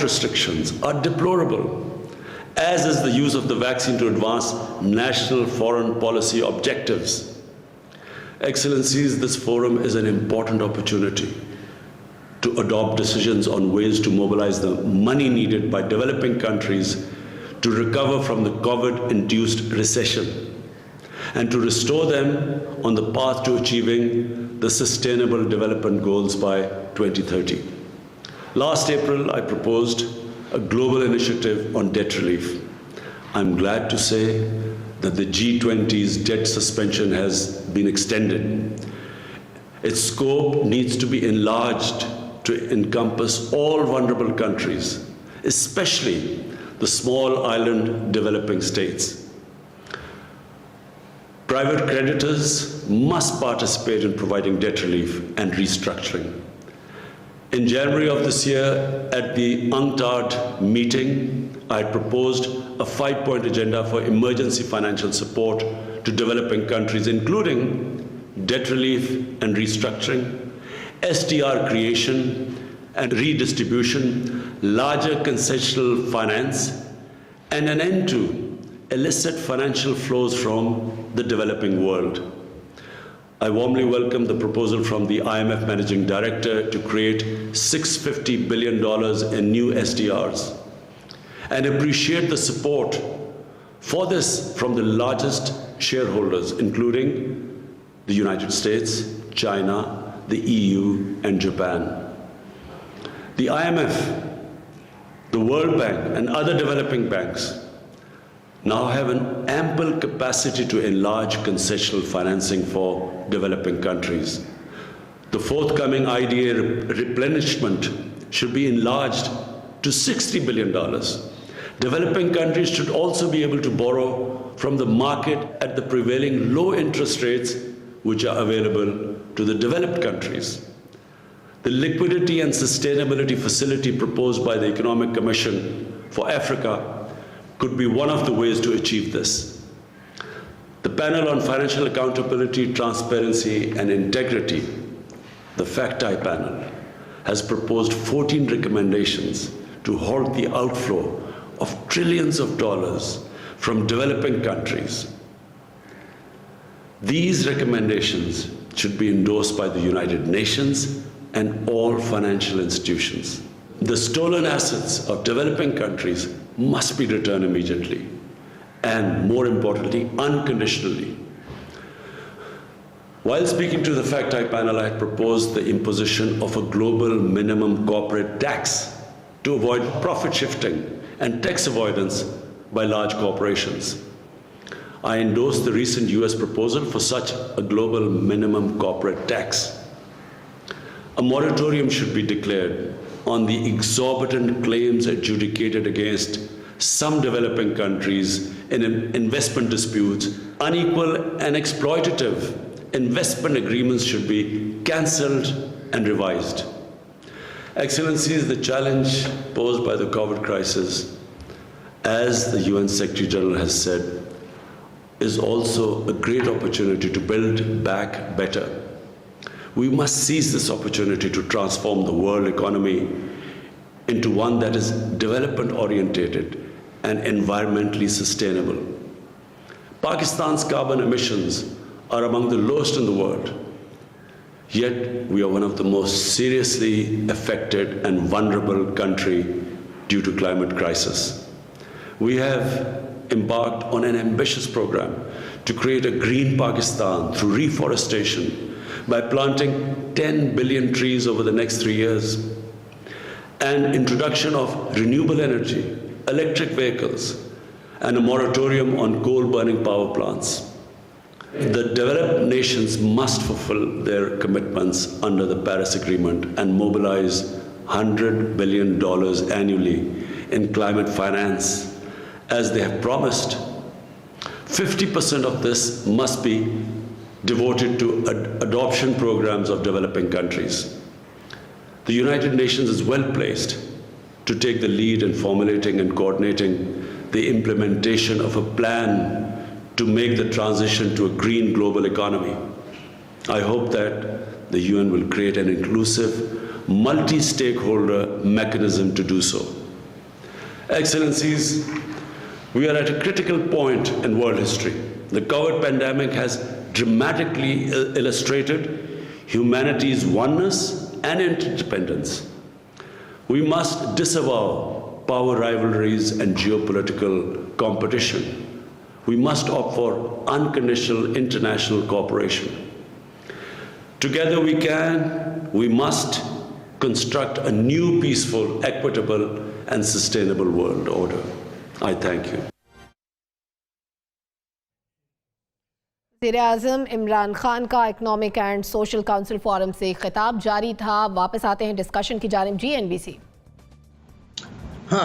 restrictions are deplorable, as is the use of the vaccine to advance national foreign policy objectives. Excellencies, this forum is an important opportunity to adopt decisions on ways to mobilize the money needed by developing countries to recover from the COVID-induced recession and to restore them on the path to achieving the Sustainable Development Goals by 2030. Last April, I proposed a global initiative on debt relief. I'm glad to say that the G20's debt suspension has been extended. Its scope needs to be enlarged to encompass all vulnerable countries, especially the small island developing states. Private creditors must participate in providing debt relief and restructuring. In January of this year, at the UNCTAD meeting, I proposed a 5-point agenda for emergency financial support to developing countries, including debt relief and restructuring, SDR creation and redistribution, larger concessional finance, and an end to illicit financial flows from the developing world. I warmly welcome the proposal from the IMF Managing Director to create $650 billion in new SDRs and appreciate the support for this from the largest shareholders, including the United States, China, the EU, and Japan. The IMF, the World Bank, and other developing banks now have an ample capacity to enlarge concessional financing for developing countries. The forthcoming IDA replenishment should be enlarged to $60 billion. Developing countries should also be able to borrow from the market at the prevailing low interest rates which are available to the developed countries. The Liquidity and Sustainability Facility proposed by the Economic Commission for Africa could be one of the ways to achieve this. The Panel on Financial Accountability, Transparency and Integrity, the FACTI panel, has proposed 14 recommendations to halt the outflow of trillions of dollars from developing countries. These recommendations should be endorsed by the United Nations and all financial institutions. The stolen assets of developing countries must be returned immediately and, more importantly, unconditionally. While speaking to the FACTI panel, I had proposed the imposition of a global minimum corporate tax to avoid profit shifting and tax avoidance by large corporations. I endorsed the recent US proposal for such a global minimum corporate tax. A moratorium should be declared on the exorbitant claims adjudicated against some developing countries in investment disputes. Unequal and exploitative investment agreements should be cancelled and revised. Excellencies, the challenge posed by the COVID crisis, as the UN Secretary General has said, is also a great opportunity to build back better. We must seize this opportunity to transform the world economy into one that is development-oriented and environmentally sustainable. Pakistan's carbon emissions are among the lowest in the world, yet we are one of the most seriously affected and vulnerable country due to climate crisis. We have embarked on an ambitious program to create a green Pakistan through reforestation by planting 10 billion trees over the next 3 years, and introduction of renewable energy, electric vehicles, and a moratorium on coal-burning power plants. The developed nations must fulfill their commitments under the Paris Agreement and mobilize $100 billion annually in climate finance, as they have promised. 50% of this must be devoted to adoption programs of developing countries. The United Nations is well placed to take the lead in formulating and coordinating the implementation of a plan to make the transition to a green global economy. I hope that the UN will create an inclusive, multi-stakeholder mechanism to do so. Excellencies, we are at a critical point in world history. The COVID pandemic has dramatically illustrated humanity's oneness and interdependence. We must disavow power rivalries and geopolitical competition. We must opt for unconditional international cooperation. Together we must construct a new peaceful, equitable and sustainable world order. I thank you. वज़ीर-ए-आज़म इमरान खान का economic and social council forum से खिताब जारी था। वापस आते हैं discussion की जानिब। GNBC